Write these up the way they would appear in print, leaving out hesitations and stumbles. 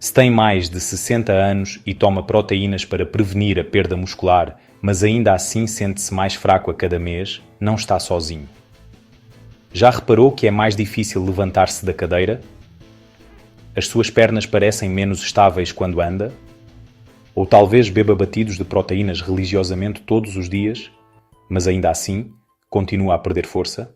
Se tem mais de 60 anos e toma proteínas para prevenir a perda muscular, mas ainda assim sente-se mais fraco a cada mês, não está sozinho. Já reparou que é mais difícil levantar-se da cadeira? As suas pernas parecem menos estáveis quando anda? Ou talvez beba batidos de proteínas religiosamente todos os dias, mas ainda assim continua a perder força?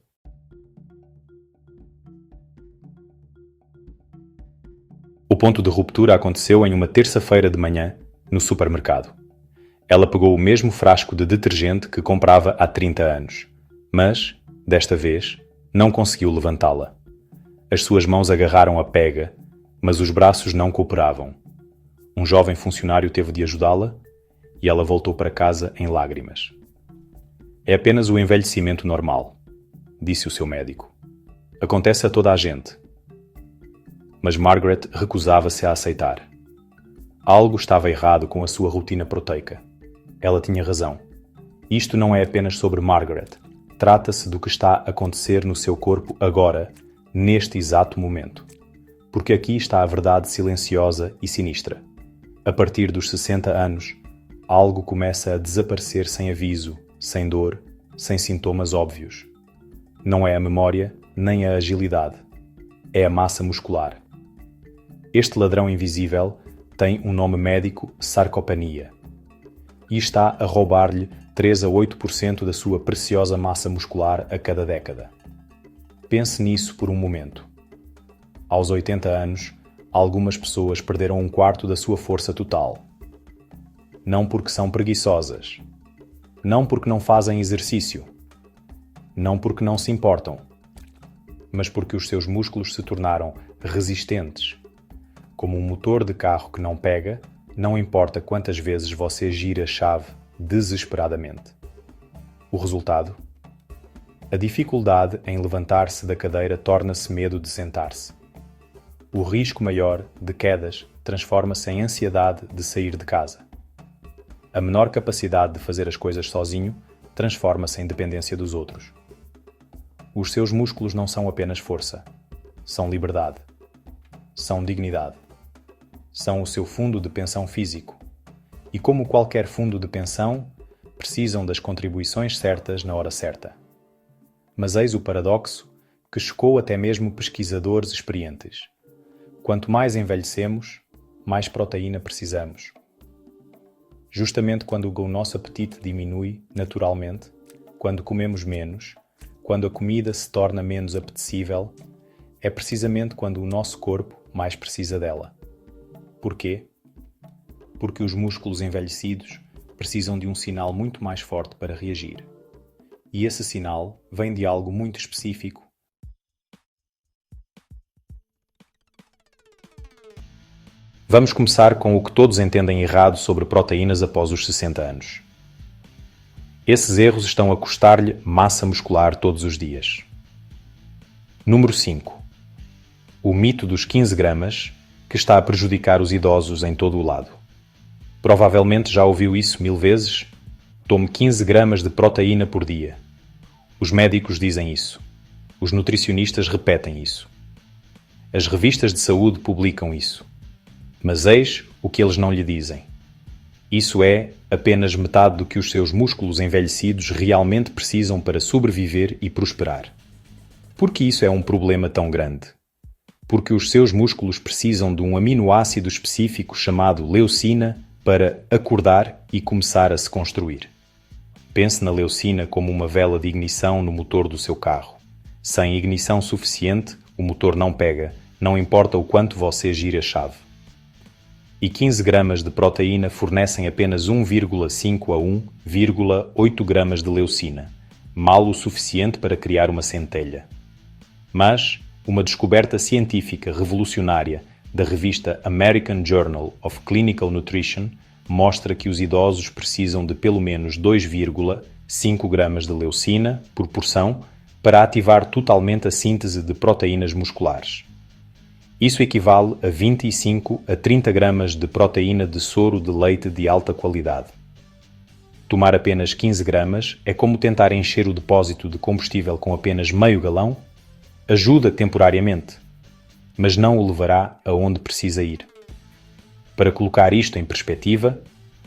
O ponto de ruptura aconteceu em uma terça-feira de manhã, no supermercado. Ela pegou o mesmo frasco de detergente que comprava há 30 anos, mas, desta vez, não conseguiu levantá-la. As suas mãos agarraram a pega, mas os braços não cooperavam. Um jovem funcionário teve de ajudá-la e ela voltou para casa em lágrimas. É apenas o envelhecimento normal, disse o seu médico. Acontece a toda a gente. Mas Margaret recusava-se a aceitar. Algo estava errado com a sua rotina proteica. Ela tinha razão. Isto não é apenas sobre Margaret. Trata-se do que está a acontecer no seu corpo agora, neste exato momento. Porque aqui está a verdade silenciosa e sinistra. A partir dos 60 anos, algo começa a desaparecer sem aviso, sem dor, sem sintomas óbvios. Não é a memória, nem a agilidade. É a massa muscular. Este ladrão invisível tem um nome médico, sarcopenia, e está a roubar-lhe 3 a 8% da sua preciosa massa muscular a cada década. Pense nisso por um momento. Aos 80 anos, algumas pessoas perderam um quarto da sua força total. Não porque são preguiçosas. Não porque não fazem exercício. Não porque não se importam. Mas porque os seus músculos se tornaram resistentes. Como um motor de carro que não pega, não importa quantas vezes você gira a chave desesperadamente. O resultado? A dificuldade em levantar-se da cadeira torna-se medo de sentar-se. O risco maior de quedas transforma-se em ansiedade de sair de casa. A menor capacidade de fazer as coisas sozinho transforma-se em dependência dos outros. Os seus músculos não são apenas força. São liberdade. São dignidade. São o seu fundo de pensão físico. E como qualquer fundo de pensão, precisam das contribuições certas na hora certa. Mas eis o paradoxo que chocou até mesmo pesquisadores experientes. Quanto mais envelhecemos, mais proteína precisamos. Justamente quando o nosso apetite diminui naturalmente, quando comemos menos, quando a comida se torna menos apetecível, é precisamente quando o nosso corpo mais precisa dela. Porquê? Porque os músculos envelhecidos precisam de um sinal muito mais forte para reagir. E esse sinal vem de algo muito específico. Vamos começar com o que todos entendem errado sobre proteínas após os 60 anos. Esses erros estão a custar-lhe massa muscular todos os dias. Número 5. O mito dos 15 gramas que está a prejudicar os idosos em todo o lado. Provavelmente já ouviu isso 1000 vezes. Tome 15 gramas de proteína por dia. Os médicos dizem isso. Os nutricionistas repetem isso. As revistas de saúde publicam isso. Mas eis o que eles não lhe dizem. Isso é apenas metade do que os seus músculos envelhecidos realmente precisam para sobreviver e prosperar. Por que isso é um problema tão grande? Porque os seus músculos precisam de um aminoácido específico chamado leucina para acordar e começar a se construir. Pense na leucina como uma vela de ignição no motor do seu carro. Sem ignição suficiente, o motor não pega, não importa o quanto você gira a chave. E 15 gramas de proteína fornecem apenas 1,5 a 1,8 gramas de leucina, mal o suficiente para criar uma centelha. Mas uma descoberta científica revolucionária da revista American Journal of Clinical Nutrition mostra que os idosos precisam de pelo menos 2,5 gramas de leucina por porção para ativar totalmente a síntese de proteínas musculares. Isso equivale a 25 a 30 gramas de proteína de soro de leite de alta qualidade. Tomar apenas 15 gramas é como tentar encher o depósito de combustível com apenas meio galão. Ajuda temporariamente, mas não o levará aonde precisa ir. Para colocar isto em perspectiva,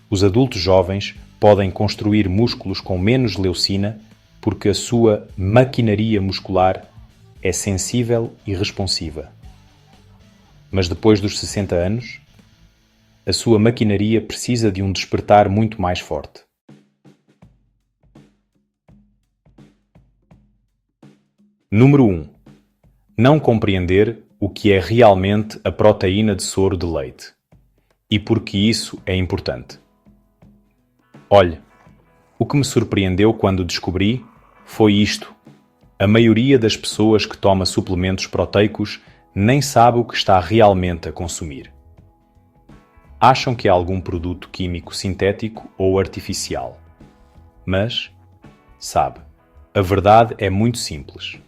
os adultos jovens podem construir músculos com menos leucina porque a sua maquinaria muscular é sensível e responsiva. Mas depois dos 60 anos, a sua maquinaria precisa de um despertar muito mais forte. Número 1. Não compreender o que é realmente a proteína de soro de leite e por que isso é importante. Olhe, o que me surpreendeu quando descobri foi isto. A maioria das pessoas que toma suplementos proteicos nem sabe o que está realmente a consumir. Acham que é algum produto químico sintético ou artificial. Mas, sabe, a verdade é muito simples.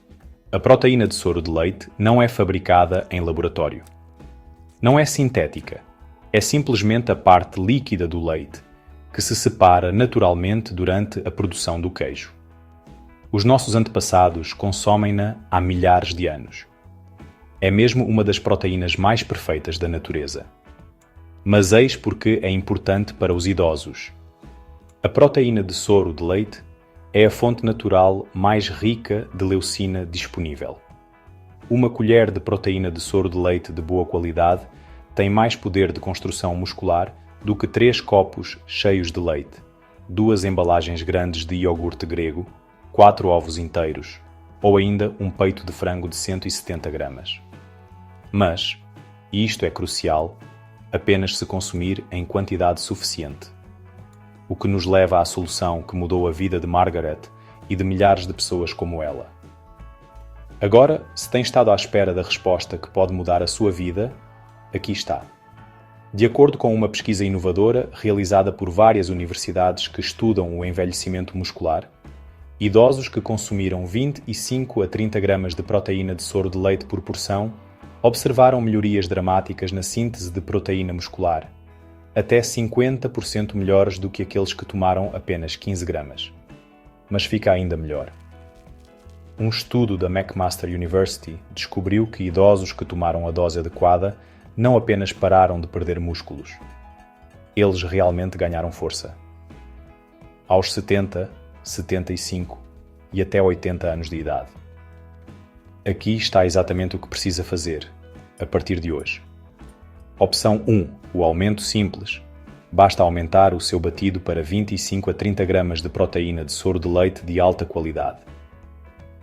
A proteína de soro de leite não é fabricada em laboratório. Não é sintética. É simplesmente a parte líquida do leite, que se separa naturalmente durante a produção do queijo. Os nossos antepassados consomem-na há milhares de anos. É mesmo uma das proteínas mais perfeitas da natureza. Mas eis porque é importante para os idosos. A proteína de soro de leite é a fonte natural mais rica de leucina disponível. Uma colher de proteína de soro de leite de boa qualidade tem mais poder de construção muscular do que 3 copos cheios de leite, 2 embalagens grandes de iogurte grego, 4 ovos inteiros, ou ainda um peito de frango de 170 gramas. Mas, e isto é crucial, apenas se consumir em quantidade suficiente. O que nos leva à solução que mudou a vida de Margaret e de milhares de pessoas como ela. Agora, se tem estado à espera da resposta que pode mudar a sua vida, aqui está. De acordo com uma pesquisa inovadora realizada por várias universidades que estudam o envelhecimento muscular, idosos que consumiram 25 a 30 gramas de proteína de soro de leite por porção observaram melhorias dramáticas na síntese de proteína muscular, até 50% melhores do que aqueles que tomaram apenas 15 gramas. Mas fica ainda melhor. Um estudo da McMaster University descobriu que idosos que tomaram a dose adequada não apenas pararam de perder músculos. Eles realmente ganharam força. Aos 70, 75 e até 80 anos de idade. Aqui está exatamente o que precisa fazer, a partir de hoje. Opção 1. O aumento simples. Basta aumentar o seu batido para 25 a 30 gramas de proteína de soro de leite de alta qualidade.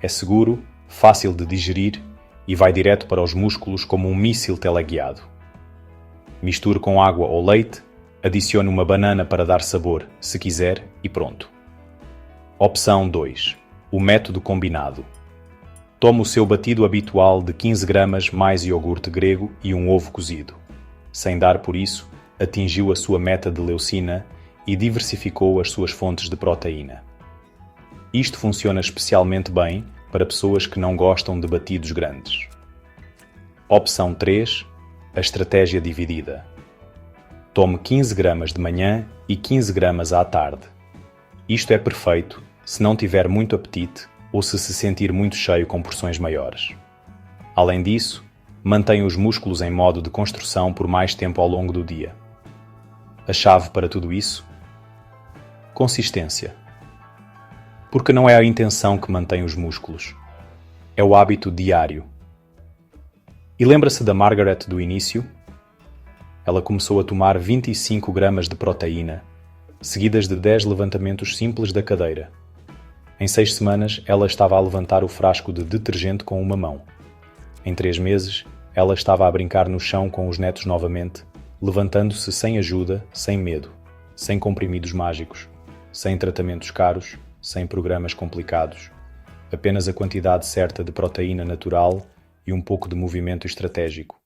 É seguro, fácil de digerir e vai direto para os músculos como um míssil teleguiado. Misture com água ou leite, adicione uma banana para dar sabor, se quiser, e pronto. Opção 2. O método combinado. Tome o seu batido habitual de 15 gramas mais iogurte grego e um ovo cozido. Sem dar por isso, atingiu a sua meta de leucina e diversificou as suas fontes de proteína. Isto funciona especialmente bem para pessoas que não gostam de batidos grandes. Opção 3. A estratégia dividida. Tome 15 gramas de manhã e 15 gramas à tarde. Isto é perfeito se não tiver muito apetite ou se sentir muito cheio com porções maiores. Além disso, mantenha os músculos em modo de construção por mais tempo ao longo do dia. A chave para tudo isso? Consistência. Porque não é a intenção que mantém os músculos. É o hábito diário. E lembra-se da Margaret do início? Ela começou a tomar 25 gramas de proteína, seguidas de 10 levantamentos simples da cadeira. Em 6 semanas, ela estava a levantar o frasco de detergente com uma mão. Em 3 meses, ela estava a brincar no chão com os netos novamente, levantando-se sem ajuda, sem medo, sem comprimidos mágicos, sem tratamentos caros, sem programas complicados, apenas a quantidade certa de proteína natural e um pouco de movimento estratégico.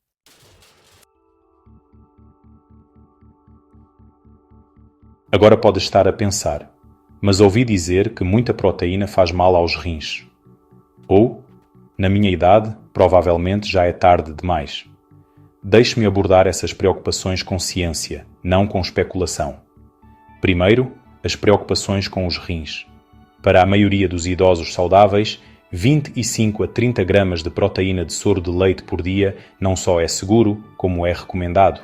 Agora pode estar a pensar, mas ouvi dizer que muita proteína faz mal aos rins. Ou, na minha idade, provavelmente já é tarde demais. Deixe-me abordar essas preocupações com ciência, não com especulação. Primeiro, as preocupações com os rins. Para a maioria dos idosos saudáveis, 25 a 30 gramas de proteína de soro de leite por dia não só é seguro, como é recomendado.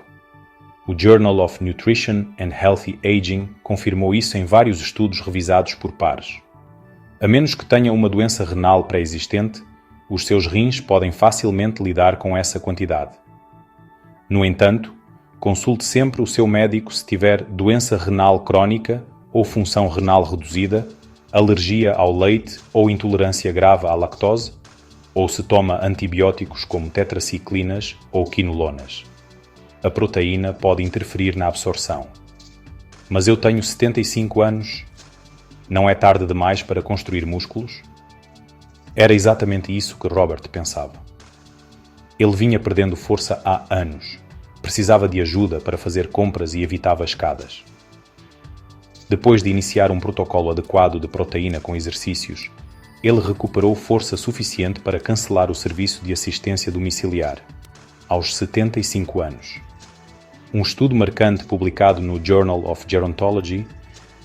O Journal of Nutrition and Healthy Aging confirmou isso em vários estudos revisados por pares. A menos que tenha uma doença renal pré-existente, os seus rins podem facilmente lidar com essa quantidade. No entanto, consulte sempre o seu médico se tiver doença renal crónica ou função renal reduzida, alergia ao leite ou intolerância grave à lactose, ou se toma antibióticos como tetraciclinas ou quinolonas. A proteína pode interferir na absorção. Mas eu tenho 75 anos. Não é tarde demais para construir músculos? Era exatamente isso que Robert pensava. Ele vinha perdendo força há anos. Precisava de ajuda para fazer compras e evitava escadas. Depois de iniciar um protocolo adequado de proteína com exercícios, ele recuperou força suficiente para cancelar o serviço de assistência domiciliar, aos 75 anos. Um estudo marcante publicado no Journal of Gerontology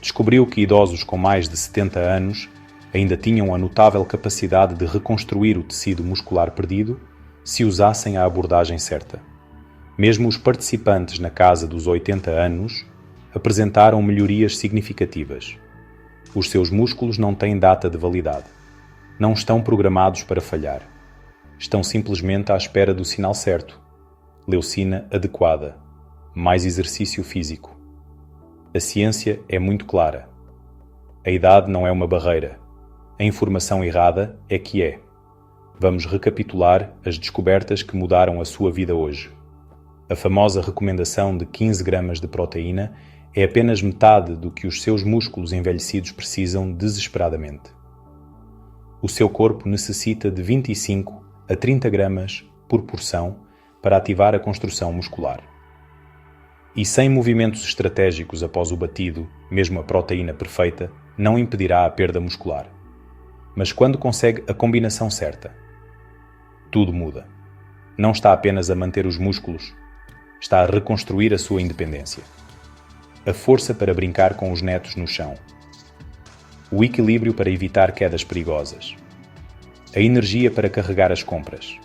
descobriu que idosos com mais de 70 anos ainda tinham a notável capacidade de reconstruir o tecido muscular perdido se usassem a abordagem certa. Mesmo os participantes na casa dos 80 anos apresentaram melhorias significativas. Os seus músculos não têm data de validade. Não estão programados para falhar. Estão simplesmente à espera do sinal certo. Leucina adequada. Mais exercício físico. A ciência é muito clara. A idade não é uma barreira. A informação errada é que é. Vamos recapitular as descobertas que mudaram a sua vida hoje. A famosa recomendação de 15 gramas de proteína é apenas metade do que os seus músculos envelhecidos precisam desesperadamente. O seu corpo necessita de 25 a 30 gramas por porção para ativar a construção muscular. E sem movimentos estratégicos após o batido, mesmo a proteína perfeita, não impedirá a perda muscular. Mas quando consegue a combinação certa, tudo muda. Não está apenas a manter os músculos, está a reconstruir a sua independência. A força para brincar com os netos no chão. O equilíbrio para evitar quedas perigosas. A energia para carregar as compras.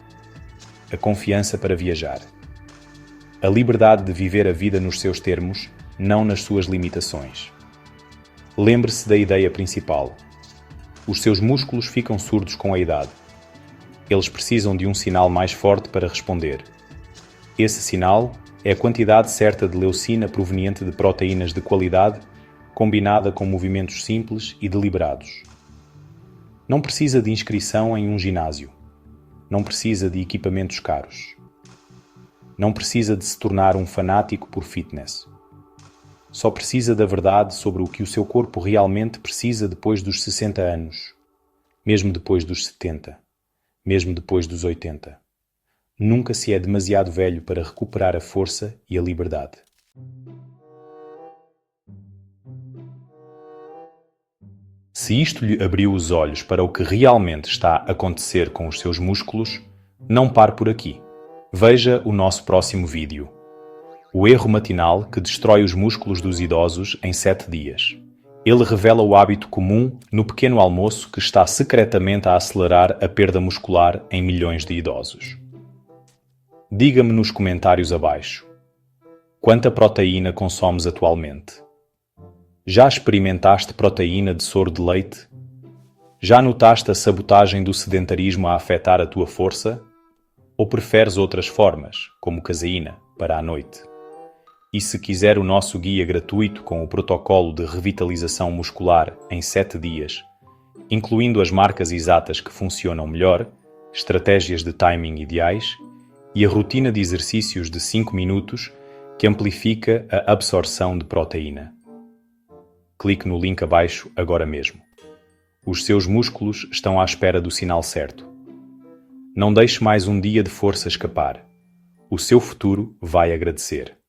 A confiança para viajar. A liberdade de viver a vida nos seus termos, não nas suas limitações. Lembre-se da ideia principal. Os seus músculos ficam surdos com a idade. Eles precisam de um sinal mais forte para responder. Esse sinal é a quantidade certa de leucina proveniente de proteínas de qualidade, combinada com movimentos simples e deliberados. Não precisa de inscrição em um ginásio. Não precisa de equipamentos caros. Não precisa de se tornar um fanático por fitness. Só precisa da verdade sobre o que o seu corpo realmente precisa depois dos 60 anos, mesmo depois dos 70, mesmo depois dos 80. Nunca se é demasiado velho para recuperar a força e a liberdade. Se isto lhe abriu os olhos para o que realmente está a acontecer com os seus músculos, não pare por aqui. Veja o nosso próximo vídeo. O erro matinal que destrói os músculos dos idosos em 7 dias. Ele revela o hábito comum no pequeno almoço que está secretamente a acelerar a perda muscular em milhões de idosos. Diga-me nos comentários abaixo. Quanta proteína consomes atualmente? Já experimentaste proteína de soro de leite? Já notaste a sabotagem do sedentarismo a afetar a tua força? Ou preferes outras formas, como caseína, para a noite? E se quiser o nosso guia gratuito com o protocolo de revitalização muscular em 7 dias, incluindo as marcas exatas que funcionam melhor, estratégias de timing ideais e a rotina de exercícios de 5 minutos que amplifica a absorção de proteína. Clique no link abaixo agora mesmo. Os seus músculos estão à espera do sinal certo. Não deixe mais um dia de força escapar. O seu futuro vai agradecer.